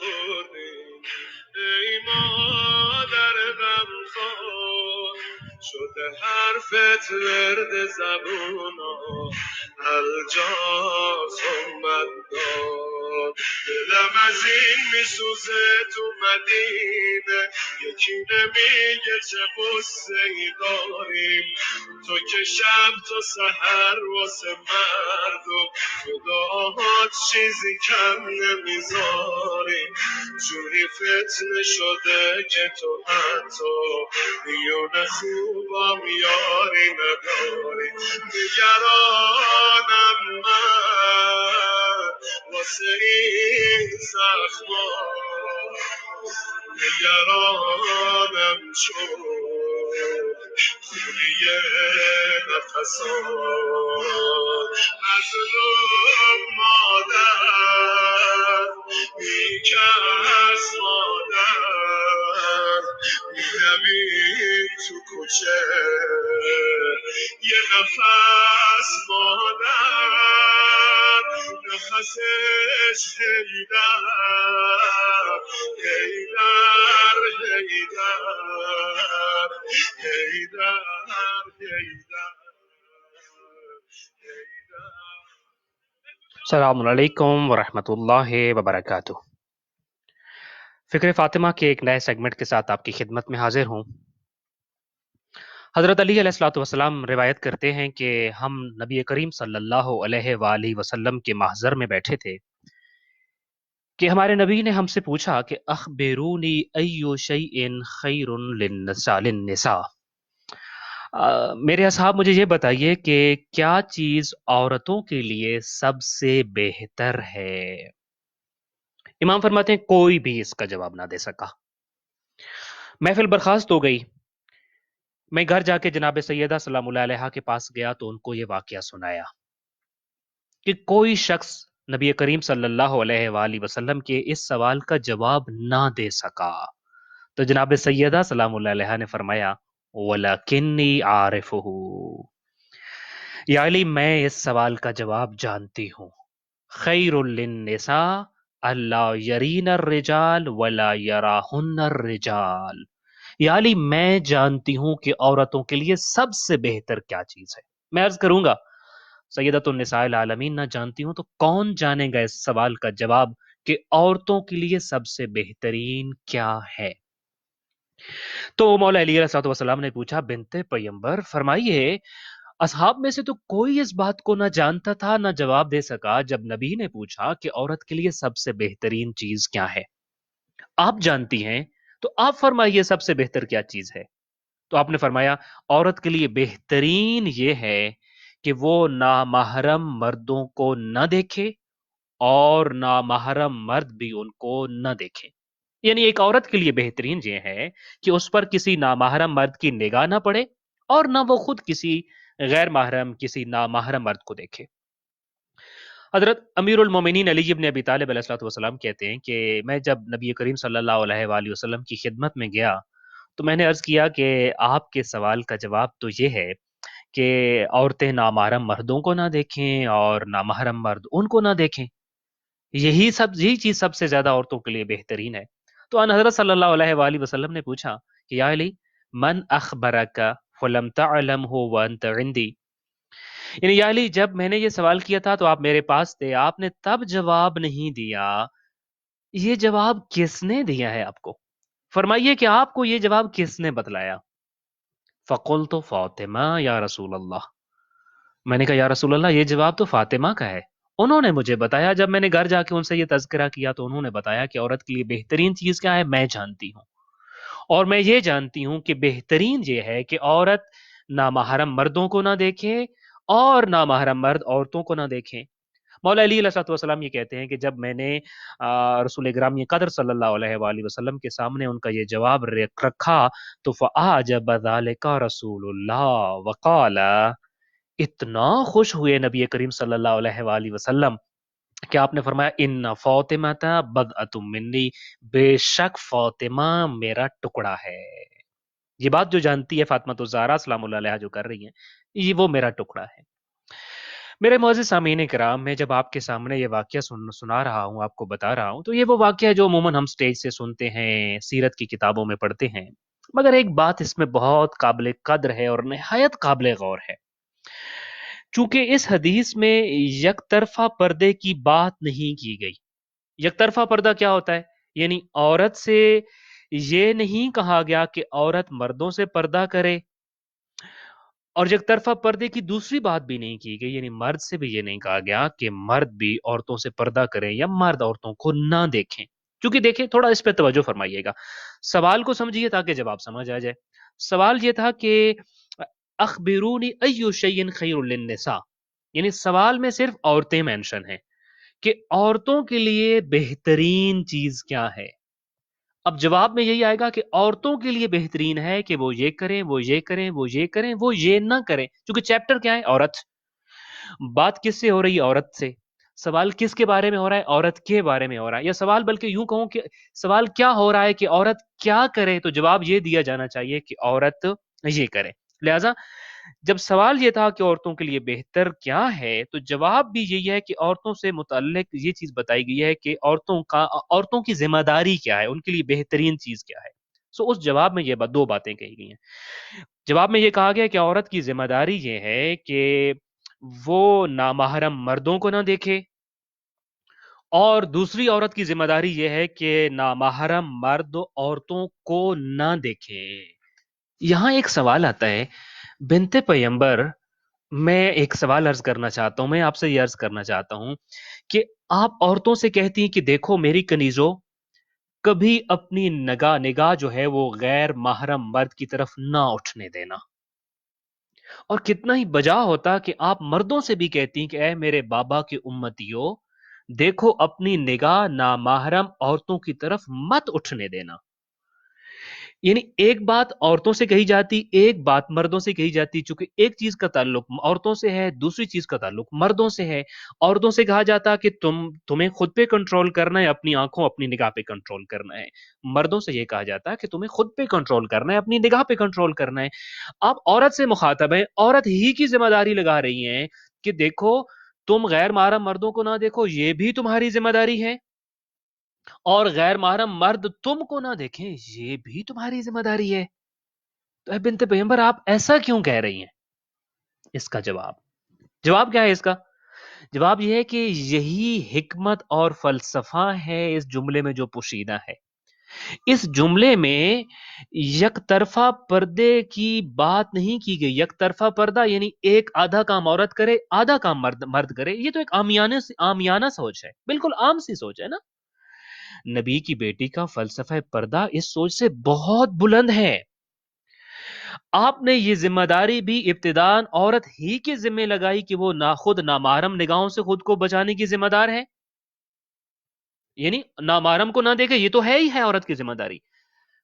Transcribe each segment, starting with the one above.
خوردیم. ای مادر غمخوار، شده حرفت ورد زبونا، هر جا صحبت دار. دلم از این میسوزه تو مدینه، یکی نمیگه چه قصه ای داریم. تو که شب تا سحر واسه مردم، تو دعاهات چیزی کم نمیذاری. جوری فتنه شده که تو حتی میون خوبام یاری نداری. نگرانم من واسه این زخما، نگرانم چون خونی نفسان. مظلوم مادر، بیکس مادر، میدوید تو کوچه یه نفس مادر، نفسش هیدر هیدر هیدر هیدر هیدر. السلام علیکم ورحمۃ اللہ وبرکاتہ۔ فکر فاطمہ کے ایک نئے سیگمنٹ کے ساتھ آپ کی خدمت میں حاضر ہوں۔ حضرت علی علیہ الصلوۃ والسلام روایت کرتے ہیں کہ ہم نبی کریم صلی اللہ علیہ وآلہ وسلم کے محضر میں بیٹھے تھے کہ ہمارے نبی نے ہم سے پوچھا کہ اخبرونی ای شیء خیر للنساء، میرے اصحاب مجھے یہ بتائیے کہ کیا چیز عورتوں کے لیے سب سے بہتر ہے؟ امام فرماتے ہیں کوئی بھی اس کا جواب نہ دے سکا۔ محفل برخاست ہو گئی۔ میں گھر جا کے جناب سیدہ سلام اللہ علیہ کے پاس گیا تو ان کو یہ واقعہ سنایا کہ کوئی شخص نبی کریم صلی اللہ علیہ وآلہ وسلم کے اس سوال کا جواب نہ دے سکا۔ تو جناب سیدہ سلام اللہ علیہ نے فرمایا وَلَكِنِّي عَارِفُهُ، یا علی میں اس سوال کا جواب جانتی ہوں۔ خیر للنساء اللہ یرین الرجال ولا یراہن الرجال، یا علی میں جانتی ہوں کہ عورتوں کے لیے سب سے بہتر کیا چیز ہے۔ میں عرض کروں گا سیدۃ النساء العالمین نہ جانتی ہوں تو کون جانے گا اس سوال کا جواب کہ عورتوں کے لیے سب سے بہترین کیا ہے؟ تو مولا علی علیہ السلام نے پوچھا بنت پیمبر فرمائیے، اصحاب میں سے تو کوئی اس بات کو نہ جانتا تھا نہ جواب دے سکا جب نبی نے پوچھا کہ عورت کے لیے سب سے بہترین چیز کیا ہے؟ آپ جانتی ہیں تو آپ فرمائیے سب سے بہتر کیا چیز ہے؟ تو آپ نے فرمایا عورت کے لیے بہترین یہ ہے کہ وہ نامحرم مردوں کو نہ دیکھے اور نامحرم مرد بھی ان کو نہ دیکھے۔ یعنی ایک عورت کے لیے بہترین یہ ہے کہ اس پر کسی نامحرم مرد کی نگاہ نہ پڑے اور نہ وہ خود کسی غیر محرم کسی نامحرم مرد کو دیکھے۔ حضرت امیر المومنین علی بن ابی طالب علیہ الصلوۃ والسلام کہتے ہیں کہ میں جب نبی کریم صلی اللہ علیہ وآلہ وسلم کی خدمت میں گیا تو میں نے عرض کیا کہ آپ کے سوال کا جواب تو یہ ہے کہ عورتیں نامحرم مردوں کو نہ دیکھیں اور نامحرم مرد ان کو نہ دیکھیں، یہی چیز سب سے زیادہ عورتوں کے لیے بہترین ہے۔ تو ان حضرت صلی اللہ علیہ وآلہ وسلم نے پوچھا کہ یا علی من اخبرک فلم تعلمہ وانت عندی، یعنی یا علی جب میں نے یہ سوال کیا تھا تو آپ میرے پاس تھے، آپ نے تب جواب نہیں دیا، یہ جواب کس نے دیا ہے آپ کو؟ فرمائیے کہ آپ کو یہ جواب کس نے بتلایا؟ فقلت فاطمہ یا رسول اللہ، میں نے کہا یا رسول اللہ یہ جواب تو فاطمہ کا ہے، انہوں نے مجھے بتایا۔ جب میں نے گھر جا کے ان سے یہ تذکرہ کیا تو انہوں نے بتایا کہ عورت کے لیے بہترین چیز کیا ہے میں جانتی ہوں، اور میں یہ جانتی ہوں کہ بہترین یہ ہے کہ عورت نامحرم مردوں کو نہ دیکھے اور نامحرم مرد عورتوں کو نہ دیکھیں۔ مولا علی علیہ السلام یہ کہتے ہیں کہ جب میں نے رسول گرامی قدر صلی اللہ علیہ وآلہ وسلم کے سامنے ان کا یہ جواب رکھا تو فَأَعْجَبَ ذَلِكَ رسول اللہ وقال، اتنا خوش ہوئے نبی کریم صلی اللہ علیہ وآلہ وسلم کہ آپ نے فرمایا ان فاطمہ بضعۃ منی، بے شک فاطمہ میرا ٹکڑا ہے۔ یہ بات جو جانتی ہے فاطمہ الزہرا سلام اللہ علیہا جو کر رہی ہیں، یہ وہ میرا ٹکڑا ہے۔ میرے معزز سامعین کرام، میں جب آپ کے سامنے یہ واقعہ سنا رہا ہوں، آپ کو بتا رہا ہوں، تو یہ وہ واقعہ ہے جو عموماً ہم سٹیج سے سنتے ہیں، سیرت کی کتابوں میں پڑھتے ہیں، مگر ایک بات اس میں بہت قابل قدر ہے اور نہایت قابل غور ہے۔ چونکہ اس حدیث میں یک طرفہ پردے کی بات نہیں کی گئی۔ یک طرفہ پردہ کیا ہوتا ہے؟ یعنی عورت سے یہ نہیں کہا گیا کہ عورت مردوں سے پردہ کرے، اور یک طرفہ پردے کی دوسری بات بھی نہیں کی گئی، یعنی مرد سے بھی یہ نہیں کہا گیا کہ مرد بھی عورتوں سے پردہ کریں یا مرد عورتوں کو نہ دیکھیں۔ کیونکہ دیکھیں، تھوڑا اس پہ توجہ فرمائیے گا، سوال کو سمجھیے تاکہ جواب سمجھ آ جائے۔ سوال یہ تھا کہ اخبرونی ایو شیء خیر للنساء، یعنی سوال میں صرف عورتیں مینشن ہیں کہ عورتوں کے لیے بہترین چیز کیا ہے۔ اب جواب میں یہی آئے گا کہ عورتوں کے لیے بہترین ہے کہ وہ یہ کریں، وہ یہ کریں، وہ یہ کریں، وہ یہ نہ کریں، کیونکہ چیپٹر کیا ہے؟ عورت۔ بات کس سے ہو رہی ہے؟ عورت سے۔ سوال کس کے بارے میں ہو رہا ہے؟ عورت کے بارے میں ہو رہا ہے۔ یا سوال بلکہ یوں کہوں کہ سوال کیا ہو رہا ہے کہ عورت کیا کرے، تو جواب یہ دیا جانا چاہیے کہ عورت یہ کرے۔ لہذا جب سوال یہ تھا کہ عورتوں کے لیے بہتر کیا ہے، تو جواب بھی یہی ہے کہ عورتوں سے متعلق یہ چیز بتائی گئی ہے کہ عورتوں کی ذمہ داری کیا ہے، ان کے لیے بہترین چیز کیا ہے۔ سو اس جواب میں یہ دو باتیں کہی گئی ہیں۔ جواب میں یہ کہا گیا کہ عورت کی ذمہ داری یہ ہے کہ وہ نامحرم مردوں کو نہ دیکھے، اور دوسری عورت کی ذمہ داری یہ ہے کہ نامحرم مرد عورتوں کو نہ دیکھے۔ یہاں ایک سوال آتا ہے، بنت پیمبر، میں ایک سوال عرض کرنا چاہتا ہوں، میں آپ سے یہ عرض کرنا چاہتا ہوں کہ آپ عورتوں سے کہتی ہیں کہ دیکھو میری کنیزو، کبھی اپنی نگاہ جو ہے وہ غیر محرم مرد کی طرف نہ اٹھنے دینا۔ اور کتنا ہی بجا ہوتا کہ آپ مردوں سے بھی کہتی ہیں کہ اے میرے بابا کی امتیو، دیکھو اپنی نگاہ نامحرم عورتوں کی طرف مت اٹھنے دینا۔ یعنی ایک بات عورتوں سے کہی جاتی، ایک بات مردوں سے کہی جاتی، چونکہ ایک چیز کا تعلق عورتوں سے ہے، دوسری چیز کا تعلق مردوں سے ہے۔ عورتوں سے کہا جاتا کہ تمہیں خود پہ کنٹرول کرنا ہے، اپنی آنکھوں اپنی نگاہ پہ کنٹرول کرنا ہے۔ مردوں سے یہ کہا جاتا کہ تمہیں خود پہ کنٹرول کرنا ہے، اپنی نگاہ پہ کنٹرول کرنا ہے۔ آپ عورت سے مخاطب ہیں، عورت ہی کی ذمہ داری لگا رہی ہیں کہ دیکھو تم غیر محرم مردوں کو نہ دیکھو، یہ بھی تمہاری ذمہ داری ہے، اور غیر محرم مرد تم کو نہ دیکھیں، یہ بھی تمہاری ذمہ داری ہے۔ تو اے بنت پیغمبر، آپ ایسا کیوں کہہ رہی ہیں؟ اس کا جواب کیا ہے؟ اس کا جواب یہ ہے کہ یہی حکمت اور فلسفہ ہے اس جملے میں جو پوشیدہ ہے۔ اس جملے میں یک طرفہ پردے کی بات نہیں کی گئی۔ یک طرفہ پردہ یعنی ایک آدھا کام عورت کرے، آدھا کام مرد کرے، یہ تو ایک عامیانہ سوچ ہے، بالکل عام سی سوچ ہے نا۔ نبی کی بیٹی کا فلسفہ پردہ اس سوچ سے بہت بلند ہے۔ آپ نے یہ ذمہ داری بھی ابتداً عورت ہی کے ذمہ لگائی کہ وہ خود نامحرم نگاہوں سے خود کو بچانے کی ذمہ دار ہے، یعنی نامحرم کو نہ دیکھے، یہ تو ہے ہی ہے عورت کی ذمہ داری،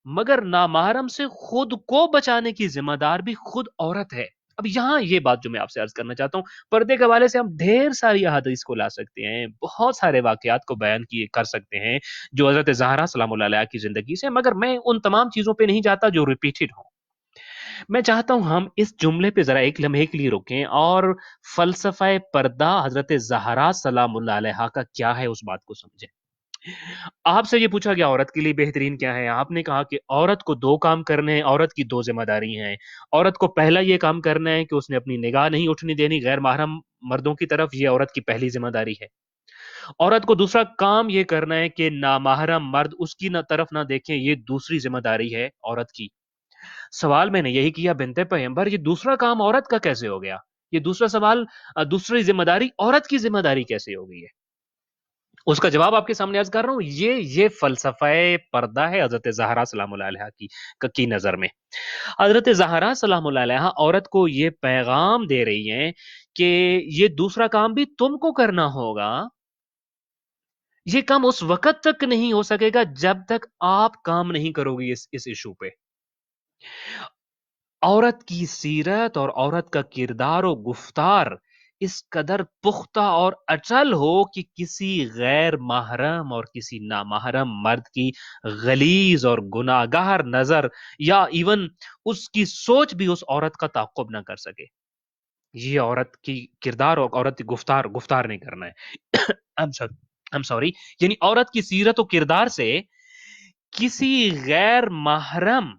مگر نامحرم سے خود کو بچانے کی ذمہ دار بھی خود عورت ہے۔ اب یہاں یہ بات جو میں آپ سے عرض کرنا چاہتا ہوں، پردے کے حوالے سے ہم ڈھیر ساری احادیث کو لا سکتے ہیں، بہت سارے واقعات کو بیان کر سکتے ہیں جو حضرت زہرا سلام اللہ علیہ کی زندگی سے، مگر میں ان تمام چیزوں پہ نہیں جاتا جو ریپیٹڈ ہوں۔ میں چاہتا ہوں ہم اس جملے پہ ذرا ایک لمحے کے لیے رکیں اور فلسفہ پردہ حضرت زہرا سلام اللہ علیہ کا کیا ہے اس بات کو سمجھیں۔ آپ سے یہ پوچھا گیا عورت کے لیے بہترین کیا ہے، آپ نے کہا کہ عورت کو دو کام کرنے ہیں، عورت کی دو ذمہ داری ہیں۔ عورت کو پہلا یہ کام کرنا ہے کہ اس نے اپنی نگاہ نہیں اٹھنے دینی غیر محرم مردوں کی طرف، یہ عورت کی پہلی ذمہ داری ہے۔ عورت کو دوسرا کام یہ کرنا ہے کہ نامحرم مرد اس کی طرف نہ دیکھیں، یہ دوسری ذمہ داری ہے عورت کی۔ سوال میں نے یہی کیا، بنت پیغمبر، یہ دوسرا کام عورت کا کیسے ہو گیا؟ یہ دوسرا سوال، دوسری ذمہ داری عورت کی ذمہ داری کیسے ہو گئی ہے؟ اس کا جواب آپ کے سامنے عرض کر رہا ہوں۔ یہ فلسفہ پردہ ہے حضرت زہرا سلام اللہ علیہ کی نظر میں۔ حضرت زہرا سلام اللہ علیہ عورت کو یہ پیغام دے رہی ہیں کہ یہ دوسرا کام بھی تم کو کرنا ہوگا۔ یہ کام اس وقت تک نہیں ہو سکے گا جب تک آپ کام نہیں کرو گی اس ایشو پہ۔ عورت کی سیرت اور عورت کا کردار و گفتار اس قدر پختہ اور اچل ہو کہ کسی غیر محرم اور کسی نامحرم مرد کی غلیظ اور گناہگار نظر یا ایون اس کی سوچ بھی اس عورت کا تعاقب نہ کر سکے۔ یہ عورت کی کردار اور عورت کی گفتار نہیں کرنا ہے. I'm sorry. یعنی عورت کی سیرت و کردار سے کسی غیر محرم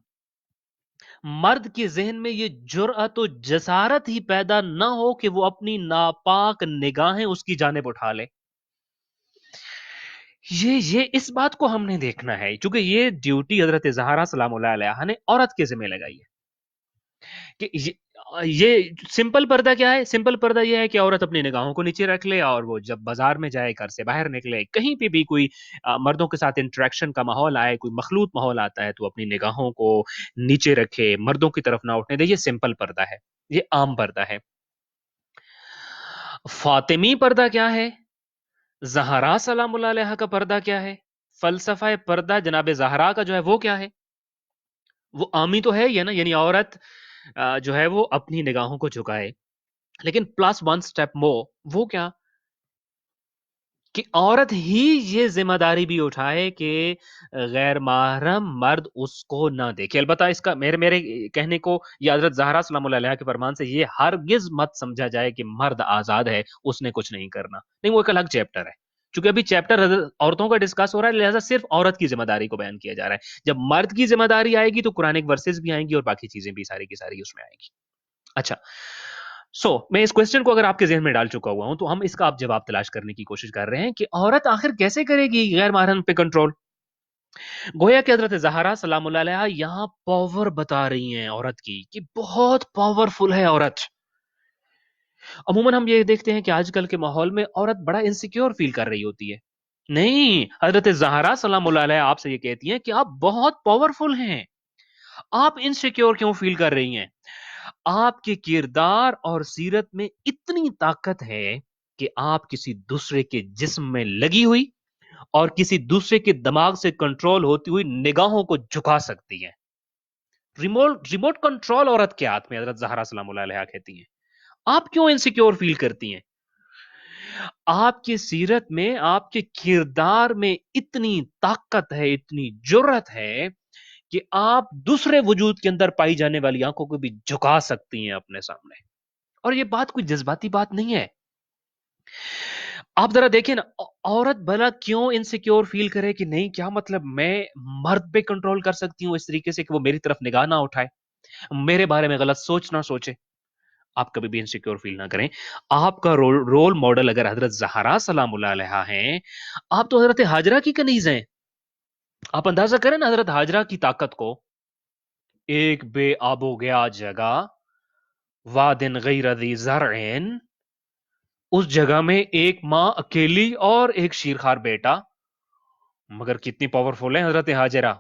مرد کے ذہن میں یہ جرأت و جسارت ہی پیدا نہ ہو کہ وہ اپنی ناپاک نگاہیں اس کی جانب اٹھا لے. یہ اس بات کو ہم نے دیکھنا ہے چونکہ یہ ڈیوٹی حضرت زہرا سلام اللہ علیہا نے عورت کے ذمہ لگائی ہے کہ یہ سمپل پردہ کیا ہے. سمپل پردہ یہ ہے کہ عورت اپنی نگاہوں کو نیچے رکھ لے اور وہ جب بازار میں جائے گھر سے باہر نکلے کہیں پہ بھی کوئی مردوں کے ساتھ انٹریکشن کا ماحول آئے کوئی مخلوط ماحول آتا ہے تو اپنی نگاہوں کو نیچے رکھے مردوں کی طرف نہ اٹھنے دے. یہ سمپل پردہ ہے یہ عام پردہ ہے. فاطمی پردہ کیا ہے زہرا سلام اللہ علیہا کا پردہ کیا ہے فلسفہ پردہ جناب زہرا کا جو ہے وہ کیا ہے وہ عامی تو ہے یہ نا یعنی عورت جو ہے وہ اپنی نگاہوں کو جھکائے لیکن پلس ون سٹیپ وہ کیا کہ عورت ہی یہ ذمہ داری بھی اٹھائے کہ غیر محرم مرد اس کو نہ دیکھے. البتہ اس کا میرے کہنے کو یا حضرت زہرا سلام اللہ علیہ کے فرمان سے یہ ہرگز مت سمجھا جائے کہ مرد آزاد ہے اس نے کچھ نہیں کرنا. نہیں وہ ایک الگ چیپٹر ہے چونکہ ابھی چیپٹر عورتوں کا ڈسکس ہو رہا ہے لہذا صرف عورت کی ذمہ داری کو بیان کیا جا رہا ہے. جب مرد کی ذمہ داری آئے گی تو قرآنک ورسز بھی آئیں گی اور باقی چیزیں بھی ساری کی ساری اس میں آئیں گی. اچھا میں اس کوسچن کو اگر آپ کے ذہن میں ڈال چکا ہوا ہوں تو ہم اس کا آپ جواب تلاش کرنے کی کوشش کر رہے ہیں کہ عورت آخر کیسے کرے گی غیر محرم پہ کنٹرول. گویا کہ حضرت زہرا سلام اللہ علیہا یہاں پاور بتا رہی ہیں عورت کی کہ بہت پاورفل ہے عورت. عموماً ہم یہ دیکھتے ہیں کہ آج کل کے ماحول میں عورت بڑا انسیکیور فیل کر رہی ہوتی ہے. نہیں حضرت زہرا سلام اللہ علیہا آپ سے یہ کہتی ہیں کہ آپ بہت پاورفل ہیں آپ انسیکیور کیوں فیل کر رہی ہیں. آپ کے کردار اور سیرت میں اتنی طاقت ہے کہ آپ کسی دوسرے کے جسم میں لگی ہوئی اور کسی دوسرے کے دماغ سے کنٹرول ہوتی ہوئی نگاہوں کو جھکا سکتی ہیں. ریموٹ کنٹرول عورت کے ہاتھ میں حضرت زہرا سلام اللہ علیہا کہتی ہیں. آپ کیوں انسیکیور فیل کرتی ہیں. آپ کی سیرت میں آپ کے کردار میں اتنی طاقت ہے اتنی جرأت ہے کہ آپ دوسرے وجود کے اندر پائی جانے والی آنکھوں کو بھی جھکا سکتی ہیں اپنے سامنے. اور یہ بات کوئی جذباتی بات نہیں ہے. آپ ذرا دیکھیں نا عورت بھلا کیوں انسیکیور فیل کرے کہ نہیں کیا مطلب میں مرد پہ کنٹرول کر سکتی ہوں اس طریقے سے کہ وہ میری طرف نگاہ نہ اٹھائے میرے بارے میں غلط سوچ نہ سوچے. آپ کبھی بھی انسیکیور فیل نہ کریں. آپ کا رول ماڈل اگر حضرت زہرا سلام اللہ علیہا ہیں آپ تو حضرت ہاجرہ کی کنیز ہیں. آپ اندازہ کریں نا حضرت ہاجرہ کی طاقت کو. ایک بے آب و گیا جگہ وادن غیر ذی زرعین اس جگہ میں ایک ماں اکیلی اور ایک شیرخوار بیٹا مگر کتنی پاورفل ہے حضرت ہاجرہ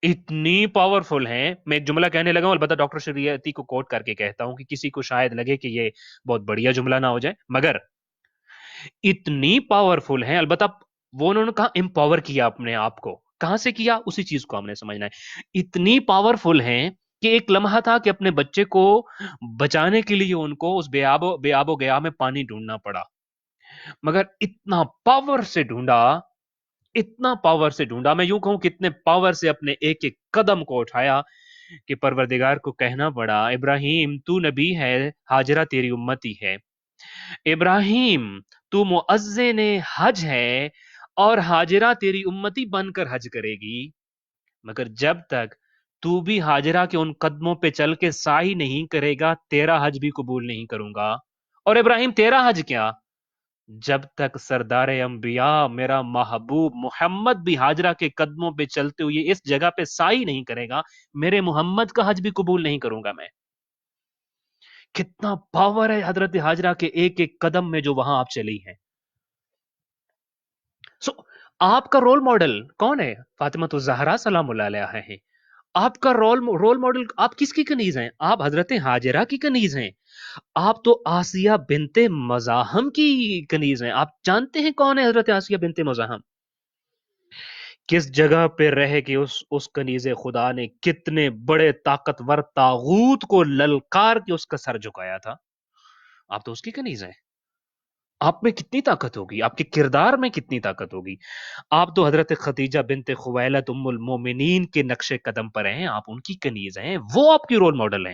اتنی پاورفل ہیں. میں ایک جملہ کہنے لگا ہوں البتہ ڈاکٹر شریعتی کو کوٹ کر کے کہتا ہوں کہ کسی کو شاید لگے کہ یہ بہت بڑھیا جملہ نہ ہو جائے مگر اتنی پاورفل ہیں. البتہ وہ انہوں نے کہا امپاور کیا اپنے آپ کو کہاں سے کیا اسی چیز کو ہم نے سمجھنا ہے. اتنی پاورفل ہیں کہ ایک لمحہ تھا کہ اپنے بچے کو بچانے کے لیے ان کو اس بے آب و گیا میں پانی ڈھونڈنا پڑا مگر اتنا پاور سے ڈھونڈا میں یوں کہوں کتنے پاور سے اپنے ایک ایک قدم کو اٹھایا کہ پروردگار کو کہنا پڑا ابراہیم تو نبی ہے ہاجرہ تیری امتی ہے. ابراہیم تو مؤذن حج ہے اور ہاجرہ تیری امتی بن کر حج کرے گی مگر جب تک تو بھی ہاجرہ کے ان قدموں پہ چل کے سعی نہیں کرے گا تیرا حج بھی قبول نہیں کروں گا. اور ابراہیم تیرا حج کیا جب تک سردار انبیاء میرا محبوب محمد بھی ہاجرہ کے قدموں پہ چلتے ہوئے اس جگہ پہ سعی نہیں کرے گا میرے محمد کا حج بھی قبول نہیں کروں گا میں. کتنا پاور ہے حضرت ہاجرہ کے ایک ایک قدم میں جو وہاں آپ چلی ہیں. آپ کا رول ماڈل کون ہے فاطمہ الزہرا سلام اللہ علیہا ہیں. آپ کا رول ماڈل آپ کس کی کنیز ہیں آپ حضرت ہاجرہ کی کنیز ہیں. آپ تو آسیہ بنت مزاحم کی کنیز ہیں. آپ جانتے ہیں کون ہے حضرت آسیہ بنت مزاحم کس جگہ پہ رہ کے اس کنیز خدا نے کتنے بڑے طاقتور طاغوت کو للکار کے اس کا سر جھکایا تھا. آپ تو اس کی کنیز ہیں. آپ میں کتنی طاقت ہوگی آپ کے کردار میں کتنی طاقت ہوگی. آپ تو حضرت خدیجہ بنت خویلد ام المومنین کے نقش قدم پر ہیں آپ ان کی کنیز ہیں وہ آپ کی رول ماڈل ہیں.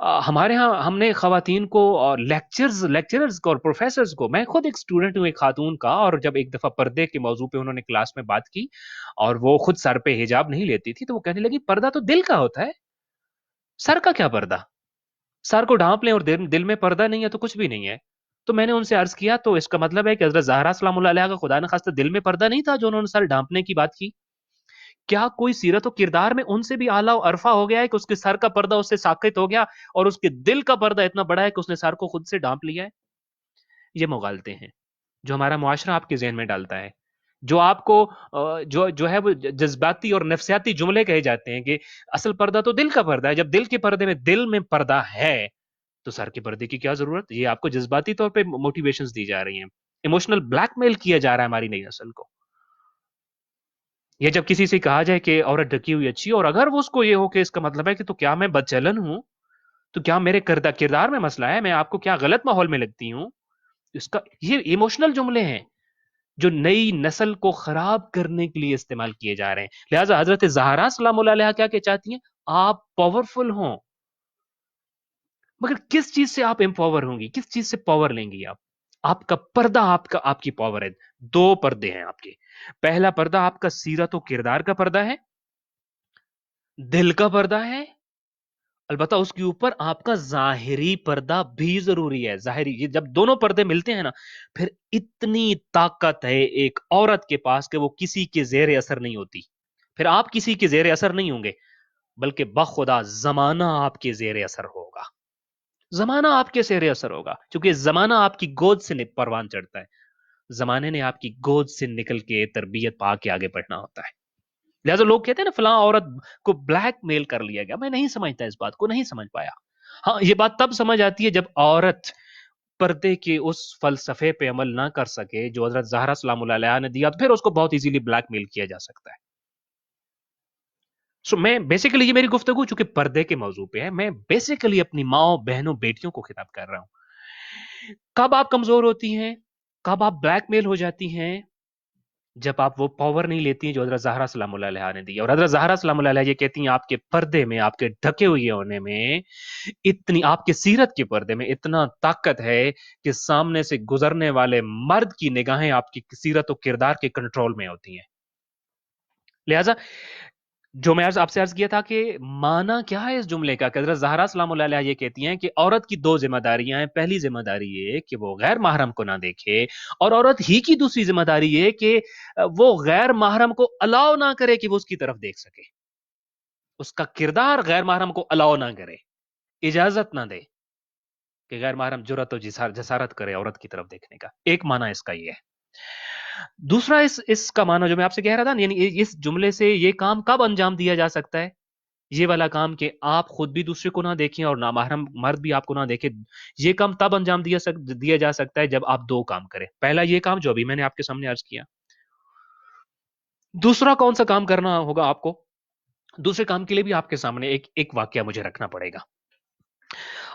ہمارے ہاں ہم نے خواتین کو اور لیکچررز کو اور پروفیسرز کو، میں خود ایک اسٹوڈنٹ ہوں ایک خاتون کا، اور جب ایک دفعہ پردے کے موضوع پہ انہوں نے کلاس میں بات کی اور وہ خود سر پہ حجاب نہیں لیتی تھی، تو وہ کہنے لگی پردہ تو دل کا ہوتا ہے، سر کا کیا پردہ؟ سر کو ڈھانپ لیں اور دل میں پردہ نہیں ہے تو کچھ بھی نہیں ہے۔ تو میں نے ان سے عرض کیا تو اس کا مطلب ہے کہ حضرت زہرا سلام اللہ علیہا کا خدا نخواستہ دل میں پردہ نہیں تھا جو انہوں نے سر ڈھانپنے کی بات کی؟ کیا کوئی سیرت و کردار میں ان سے بھی اعلیٰ و عرفہ ہو گیا ہے کہ اس کے سر کا پردہ اس سے ساقط ہو گیا اور اس کے دل کا پردہ اتنا بڑا ہے کہ اس نے سر کو خود سے ڈھانپ لیا ہے؟ یہ مغالطے ہیں جو ہمارا معاشرہ آپ کے ذہن میں ڈالتا ہے، جو آپ کو جو ہے وہ جذباتی اور نفسیاتی جملے کہے جاتے ہیں کہ اصل پردہ تو دل کا پردہ ہے۔ جب دل کے پردے میں دل میں پردہ ہے تو سر کے پردے کی کیا ضرورت؟ یہ آپ کو جذباتی طور پہ موٹیویشنز دی جا رہی ہیں، ایموشنل بلیک میل کیا جا رہا ہے ہماری نئی نسل کو۔ یہ جب کسی سے کہا جائے کہ عورت ڈھکی ہوئی اچھی، اور اگر وہ اس کو یہ ہو کہ اس کا مطلب ہے کہ تو کیا میں بدچلن ہوں، تو کیا میرے کردار میں مسئلہ ہے، میں آپ کو کیا غلط ماحول میں لگتی ہوں، اس کا یہ ایموشنل جملے ہیں جو نئی نسل کو خراب کرنے کے لیے استعمال کیے جا رہے ہیں۔ لہٰذا حضرت زہرا سلام اللہ علیہا کیا کہ چاہتی ہیں؟ آپ پاورفل ہوں، مگر کس چیز سے آپ امپاور ہوں گی؟ کس چیز سے پاور لیں گی آپ کا پردہ آپ کی پاور ہے۔ دو پردے ہیں آپ کے، پہلا پردہ آپ کا سیرت و کردار کا پردہ ہے، دل کا پردہ ہے، البتہ اس کے اوپر آپ کا ظاہری پردہ بھی ضروری ہے۔ ظاہری، یہ جب دونوں پردے ملتے ہیں نا، پھر اتنی طاقت ہے ایک عورت کے پاس کہ وہ کسی کے زیر اثر نہیں ہوتی، پھر آپ کسی کے زیر اثر نہیں ہوں گے، بلکہ بخدا زمانہ آپ کے زیر اثر ہوگا، زمانہ آپ کے زیر اثر ہوگا، کیونکہ زمانہ آپ کی گود سے پروان چڑھتا ہے، زمانے نے آپ کی گود سے نکل کے تربیت پا کے آگے بڑھنا ہوتا ہے۔ لہٰذا لوگ کہتے ہیں نا فلاں عورت کو بلیک میل کر لیا گیا، میں نہیں سمجھتا، اس بات کو نہیں سمجھ پایا۔ ہاں، یہ بات تب سمجھ آتی ہے جب عورت پردے کے اس فلسفے پہ عمل نہ کر سکے جو حضرت زہرا سلام اللہ علیہا نے دیا، تو پھر اس کو بہت ایزیلی بلیک میل کیا جا سکتا ہے۔ سو میں بیسیکلی، یہ میری گفتگو چونکہ پردے کے موضوع پہ ہے، میں بیسیکلی اپنی ماں، بہنوں، بیٹیوں کو خطاب کر رہا ہوں۔ کب آپ کمزور ہوتی ہیں، کب آپ بلیک میل ہو جاتی ہیں؟ جب آپ وہ پاور نہیں لیتی ہیں جو حضرت زہرا سلام اللہ علیہا نے دی، اور حضرت زہرا سلام اللہ علیہا یہ کہتی ہیں آپ کے پردے میں، آپ کے ڈھکے ہوئے ہونے میں اتنی، آپ کے سیرت کے پردے میں اتنا طاقت ہے کہ سامنے سے گزرنے والے مرد کی نگاہیں آپ کی سیرت و کردار کے کنٹرول میں ہوتی ہیں۔ لہٰذا جو میں آپ سے عرض کیا تھا کہ معنی کیا ہے اس جملے کا، کہ حضرت زہرا سلام اللہ علیہا یہ کہتی ہیں کہ عورت کی دو ذمہ داریاں ہیں۔ پہلی ذمہ داری یہ کہ وہ غیر محرم کو نہ دیکھے، اور عورت ہی کی دوسری ذمہ داری یہ کہ وہ غیر محرم کو الاؤ نہ کرے کہ وہ اس کی طرف دیکھ سکے، اس کا کردار غیر محرم کو الاؤ نہ کرے، اجازت نہ دے کہ غیر محرم جرأت و جسارت کرے عورت کی طرف دیکھنے کا۔ ایک معنی اس کا یہ ہے۔ دوسرا اس کا معنی جو میں آپ سے کہہ رہا تھا، یعنی اس جملے سے یہ کام کب انجام دیا جا سکتا ہے؟ یہ والا کام کہ آپ خود بھی دوسرے کو نہ دیکھیں اور نامحرم مرد بھی آپ کو نہ دیکھے، یہ کام تب انجام دیا جا سکتا ہے جب آپ دو کام کریں۔ پہلا یہ کام جو ابھی میں نے آپ کے سامنے عرض کیا، دوسرا کون سا کام کرنا ہوگا آپ کو؟ دوسرے کام کے لیے بھی آپ کے سامنے ایک واقعہ مجھے رکھنا پڑے گا۔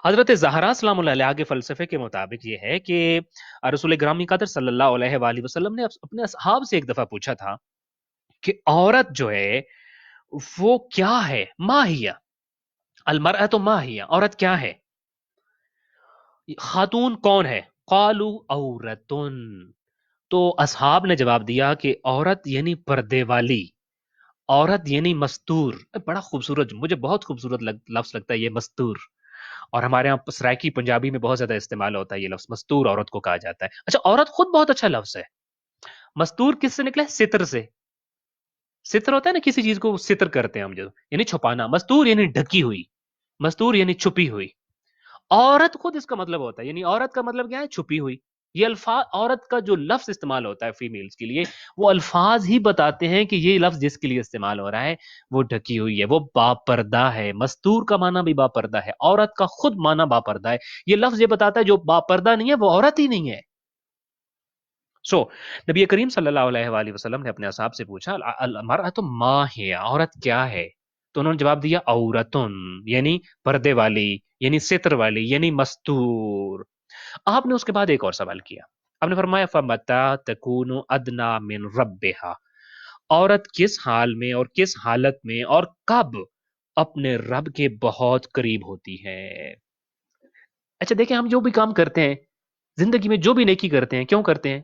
حضرت زہرا سلام اللہ علیہا کے فلسفے کے مطابق یہ ہے کہ رسول گرامی قدر صلی اللہ علیہ وآلہ وسلم نے اپنے اصحاب سے ایک دفعہ پوچھا تھا کہ عورت جو ہے وہ کیا ہے، ماہیہ المرأۃ ماہیہ، عورت کیا ہے، خاتون کون ہے؟ قالو عورتن، تو اصحاب نے جواب دیا کہ عورت یعنی پردے والی، عورت یعنی مستور۔ بڑا خوبصورت، مجھے بہت خوبصورت لفظ لگتا ہے یہ مستور، اور ہمارے یہاں سرائکی پنجابی میں بہت زیادہ استعمال ہوتا ہے یہ لفظ، مستور عورت کو کہا جاتا ہے۔ اچھا، عورت خود بہت اچھا لفظ ہے۔ مستور کس سے نکلا ہے؟ ستر سے۔ ستر ہوتا ہے نا، کسی چیز کو ستر کرتے ہیں ہم جو، یعنی چھپانا۔ مستور یعنی ڈھکی ہوئی، مستور یعنی چھپی ہوئی۔ عورت خود اس کا مطلب ہوتا ہے، یعنی عورت کا مطلب کیا ہے؟ چھپی ہوئی۔ یہ الفاظ، عورت کا جو لفظ استعمال ہوتا ہے فیمیلز کے لیے، وہ الفاظ ہی بتاتے ہیں کہ یہ لفظ جس کے لیے استعمال ہو رہا ہے وہ ڈھکی ہوئی ہے، وہ باپردہ ہے۔ مستور کا معنی بھی باپردہ ہے، عورت کا خود معنی باپردہ ہے۔ یہ لفظ یہ بتاتا ہے جو باپردہ نہیں ہے وہ عورت ہی نہیں ہے۔ نبی کریم صلی اللہ علیہ وآلہ وسلم نے اپنے اصحاب سے پوچھا المرأۃ ما ہی، عورت کیا ہے؟ تو انہوں نے جواب دیا عورتن، یعنی پردے والی، یعنی ستر والی، یعنی مستور۔ آپ نے اس کے بعد ایک اور سوال کیا، آپ نے فرمایا فمتا تکون ادنا من ربها، عورت کس حال میں اور کس حالت میں اور کب اپنے رب کے بہت قریب ہوتی ہے۔ اچھا دیکھیں، ہم جو بھی کام کرتے ہیں زندگی میں، جو بھی نیکی کرتے ہیں، کیوں کرتے ہیں؟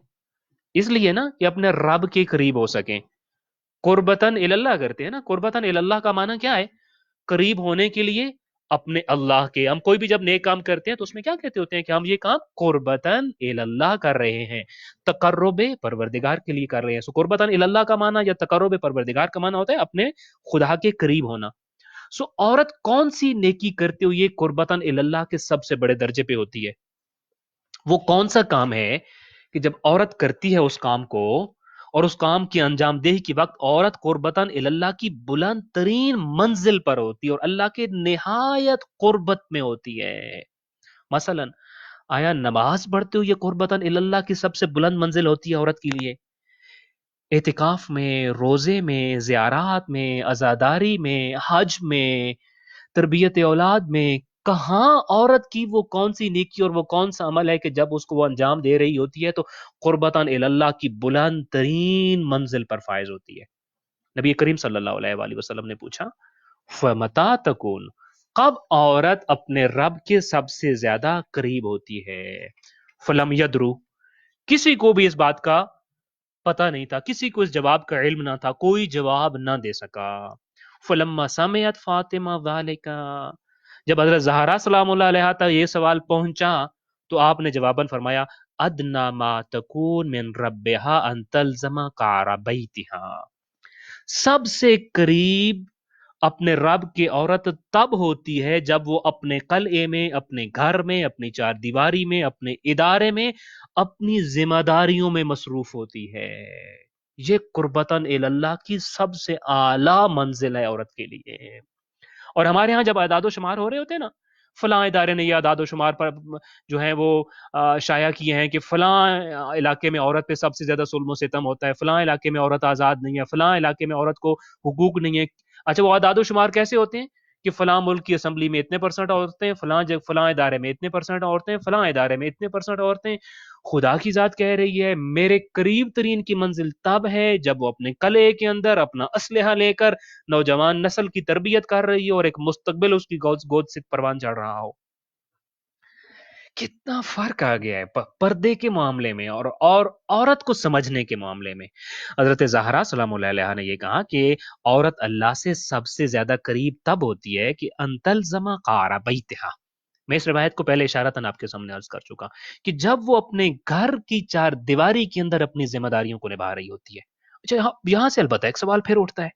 اس لیے نا کہ اپنے رب کے قریب ہو سکیں۔ قربتاً اللہ کرتے ہیں نا۔ قربتاً اللہ کا معنی کیا ہے؟ قریب ہونے کے لیے اپنے اللہ کے۔ ہم کوئی بھی جب نیک کام کرتے ہیں تو اس میں کیا کہتے ہوتے ہیں کہ ہم یہ کام قربتاً اللہ کر رہے ہیں، تقرب پروردگار کے لیے کر رہے ہیں۔ سو قربتاً اللہ کا معنی یا تقرب پروردگار کا معنی ہوتا ہے اپنے خدا کے قریب ہونا۔ سو عورت کون سی نیکی کرتے ہوئے قربتاً اللہ کے سب سے بڑے درجے پہ ہوتی ہے؟ وہ کون سا کام ہے کہ جب عورت کرتی ہے اس کام کو، اور اس کام کی انجام دہی کے وقت عورت قربتاً اللہ کی بلند ترین منزل پر ہوتی ہے اور اللہ کے نہایت قربت میں ہوتی ہے؟ مثلا آیا نماز پڑھتے ہوئے قربتاً اللہ کی سب سے بلند منزل ہوتی ہے عورت کے لیے؟ اعتکاف میں، روزے میں، زیارات میں، عزاداری میں، حج میں، تربیت اولاد میں، کہاں عورت کی وہ کون سی نیکی اور وہ کون سا عمل ہے کہ جب اس کو وہ انجام دے رہی ہوتی ہے تو قربتاً اللہ کی بلند ترین منزل پر فائز ہوتی ہے؟ نبی کریم صلی اللہ علیہ وآلہ وسلم نے پوچھا، فَمَتَى تَكُونُ، کب عورت اپنے رب کے سب سے زیادہ قریب ہوتی ہے؟ فلم یدرو، کسی کو بھی اس بات کا پتہ نہیں تھا، کسی کو اس جواب کا علم نہ تھا، کوئی جواب نہ دے سکا۔ فلما سمعت فاطمہ ذالک، جب حضرت زہرا سلام اللہ علیہا تک یہ سوال پہنچا تو آپ نے جواباً فرمایا، ادنا ما تکون من ربہا ان تلزم قعر بیتہا، سب سے قریب اپنے رب کی عورت تب ہوتی ہے جب وہ اپنے قلعے میں، اپنے گھر میں، اپنی چار دیواری میں، اپنے ادارے میں اپنی ذمہ داریوں میں مصروف ہوتی ہے۔ یہ قربتاً اللہ کی سب سے اعلیٰ منزل ہے عورت کے لیے۔ اور ہمارے ہاں جب اعداد و شمار ہو رہے ہوتے ہیں نا، فلاں ادارے نے یہ اعداد و شمار پر جو ہے وہ شائع کیے ہیں کہ فلاں علاقے میں عورت پہ سب سے زیادہ ظلم و ستم ہوتا ہے، فلاں علاقے میں عورت آزاد نہیں ہے، فلاں علاقے میں عورت کو حقوق نہیں ہے۔ اچھا وہ اعداد و شمار کیسے ہوتے ہیں کہ فلاں ملک کی اسمبلی میں اتنے پرسنٹ عورتیں، فلاں ادارے میں اتنے پرسنٹ عورتیں، فلاں ادارے میں اتنے پرسنٹ عورتیں؟ خدا کی ذات کہہ رہی ہے میرے قریب ترین کی منزل تب ہے جب وہ اپنے قلعے کے اندر اپنا اسلحہ لے کر نوجوان نسل کی تربیت کر رہی ہے اور ایک مستقبل اس کی گود سے پروان چڑھ رہا ہو۔ کتنا فرق آ گیا ہے پردے کے معاملے میں اور عورت کو سمجھنے کے معاملے میں۔ حضرت زہرا سلام اللہ علیہا نے یہ کہا کہ عورت اللہ سے سب سے زیادہ قریب تب ہوتی ہے کہ انتلزم قعر بیتہا۔ میں اس روایت کو پہلے اشارتاً آپ کے سامنے عرض کر چکا کہ جب وہ اپنے گھر کی چار دیواری کے اندر اپنی ذمہ داریوں کو نبھا رہی ہوتی ہے۔ اچھا یہاں سے البتہ ایک سوال پھر اٹھتا ہے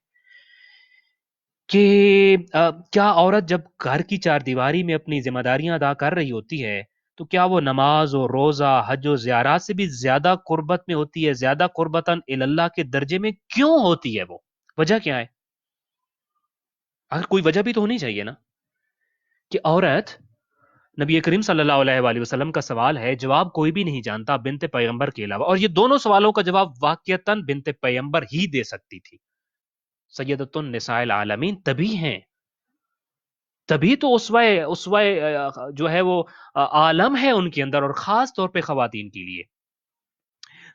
کہ کیا عورت جب گھر کی چار دیواری میں اپنی ذمہ داریاں ادا کر رہی ہوتی ہے تو کیا وہ نماز و روزہ، حج و زیارات سے بھی زیادہ قربت میں ہوتی ہے، زیادہ قربتاً اللہ کے درجے میں کیوں ہوتی ہے؟ وہ وجہ کیا ہے؟ اگر کوئی وجہ بھی تو ہونی چاہیے نا کہ عورت، نبی کریم صلی اللہ علیہ وآلہ وسلم کا سوال ہے، جواب کوئی بھی نہیں جانتا بنت پیغمبر کے علاوہ، اور یہ دونوں سوالوں کا جواب واقعتاً بنت پیغمبر ہی دے سکتی تھی۔ سیدۃ النساء العالمین تبھی ہیں، تبھی تو اسوہ جو ہے وہ عالم ہے ان کے اندر، اور خاص طور پہ خواتین کے لیے۔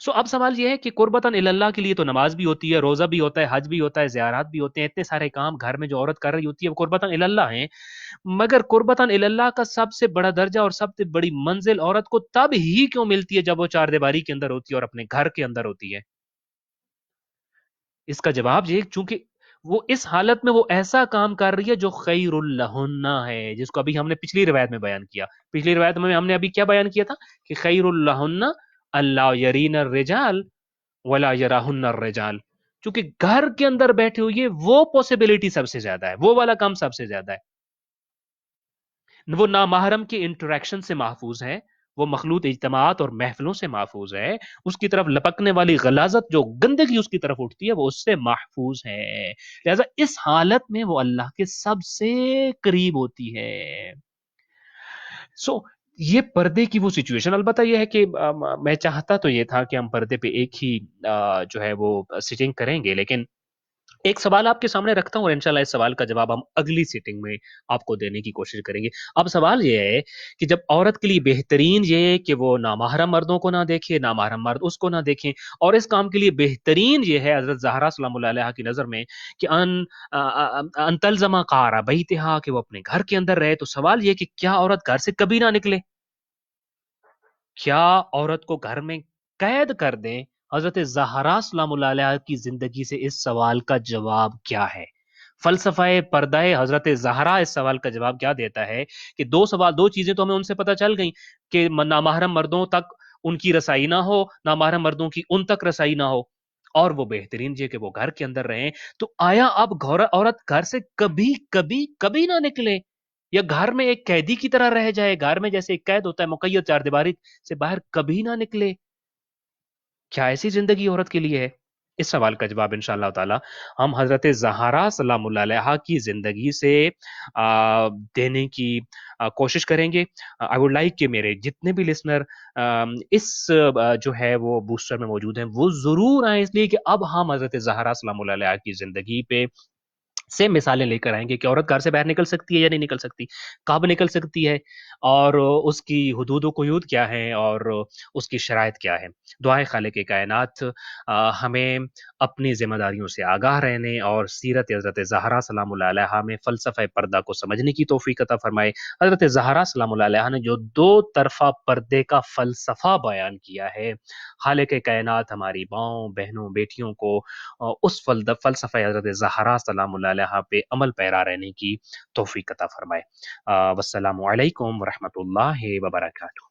سو اب سوال یہ ہے کہ قربتاً اللہ کے لیے تو نماز بھی ہوتی ہے، روزہ بھی ہوتا ہے، حج بھی ہوتا ہے، زیارات بھی ہوتے ہیں، اتنے سارے کام گھر میں جو عورت کر رہی ہوتی ہے وہ قربتاً اللہ ہیں، مگر قربتاً اللہ کا سب سے بڑا درجہ اور سب سے بڑی منزل عورت کو تب ہی کیوں ملتی ہے جب وہ چار دیواری کے اندر ہوتی ہے اور اپنے گھر کے اندر ہوتی ہے؟ اس کا جواب یہ چونکہ وہ اس حالت میں وہ ایسا کام کر رہی ہے جو خیر الہن ہے، جس کو ابھی ہم نے پچھلی روایت میں بیان کیا۔ پچھلی روایت میں ہم نے ابھی کیا بیان کیا تھا کہ خیر الہن اللہ یرین الرجال ولا یراہن الرجال، چونکہ گھر کے اندر بیٹھے ہوئے وہ پوسیبلٹی سب سے زیادہ ہے، وہ والا کام سب سے زیادہ ہے۔ وہ نامحرم کے انٹریکشن سے محفوظ ہے، وہ مخلوط اجتماعات اور محفلوں سے محفوظ ہے، اس کی طرف لپکنے والی غلاظت جو گندگی اس کی طرف اٹھتی ہے وہ اس سے محفوظ ہے، لہذا اس حالت میں وہ اللہ کے سب سے قریب ہوتی ہے۔ سو یہ پردے کی وہ سچویشن، البتہ یہ ہے کہ میں چاہتا تو یہ تھا کہ ہم پردے پہ ایک ہی جو ہے وہ سٹنگ کریں گے، لیکن ایک سوال آپ کے سامنے رکھتا ہوں اور انشاءاللہ اس سوال کا جواب ہم اگلی سیٹنگ میں آپ کو دینے کی کوشش کریں گے۔ اب سوال یہ ہے کہ جب عورت کے لیے بہترین یہ ہے کہ وہ نامحرم مردوں کو نہ دیکھے، نامحرم مرد اس کو نہ دیکھیں، اور اس کام کے لیے بہترین یہ ہے حضرت زہرا سلام اللہ علیہا کی نظر میں کہ ان تلزمہ قارا بیتہا، کہ وہ اپنے گھر کے اندر رہے، تو سوال یہ کہ کیا عورت گھر سے کبھی نہ نکلے؟ کیا عورت کو گھر میں قید کر دیں؟ حضرت زہرا سلام اللہ علیہ کی زندگی سے اس سوال کا جواب کیا ہے؟ فلسفہ پردہ حضرت زہرا اس سوال کا جواب کیا دیتا ہے کہ دو چیزیں تو ہمیں ان سے پتہ چل گئیں کہ نامحرم مردوں تک ان کی رسائی نہ ہو، نامحرم مردوں کی ان تک رسائی نہ ہو، اور وہ بہترین یہ کہ وہ گھر کے اندر رہیں۔ تو آیا اب عورت گھر سے کبھی کبھی کبھی نہ نکلے، یا گھر میں ایک قیدی کی طرح رہ جائے؟ گھر میں جیسے ایک قید ہوتا ہے مقید چار دیواری سے باہر کبھی نہ نکلے؟ کیا ایسی زندگی عورت کے لیے ہے؟ اس سوال کا جواب انشاءاللہ تعالی ہم حضرت زہرا سلام اللہ علیہا کی زندگی سے دینے کی کوشش کریں گے۔ آئی ووڈ لائک کہ میرے جتنے بھی لسنر اس جو ہے وہ بوسٹر میں موجود ہیں وہ ضرور آئیں، اس لیے کہ اب ہم حضرت زہرا سلام اللہ علیہا کی زندگی پہ سے مثالیں لے کر آئیں گے کہ عورت گھر سے باہر نکل سکتی ہے یا نہیں نکل سکتی، کب نکل سکتی ہے، اور اس کی حدود و قیود کیا ہیں، اور اس کی شرائط کیا ہے۔ دعائے خالق کائنات ہمیں اپنی ذمہ داریوں سے آگاہ رہنے اور سیرت حضرت زہرا سلام اللہ علیہا میں فلسفہ پردہ کو سمجھنے کی توفیق عطا فرمائے۔ حضرت زہرا سلام اللہ علیہا نے جو دو طرفہ پردے کا فلسفہ بیان کیا ہے، خالق کائنات ہماری ماؤں، بہنوں، بیٹیوں کو اس فلسفہ حضرت زہرا سلام اللہ علیہا پہ عمل پیرا رہنے کی توفیق عطا فرمائے۔ والسلام علیکم ورحمۃ اللہ وبرکاتہ۔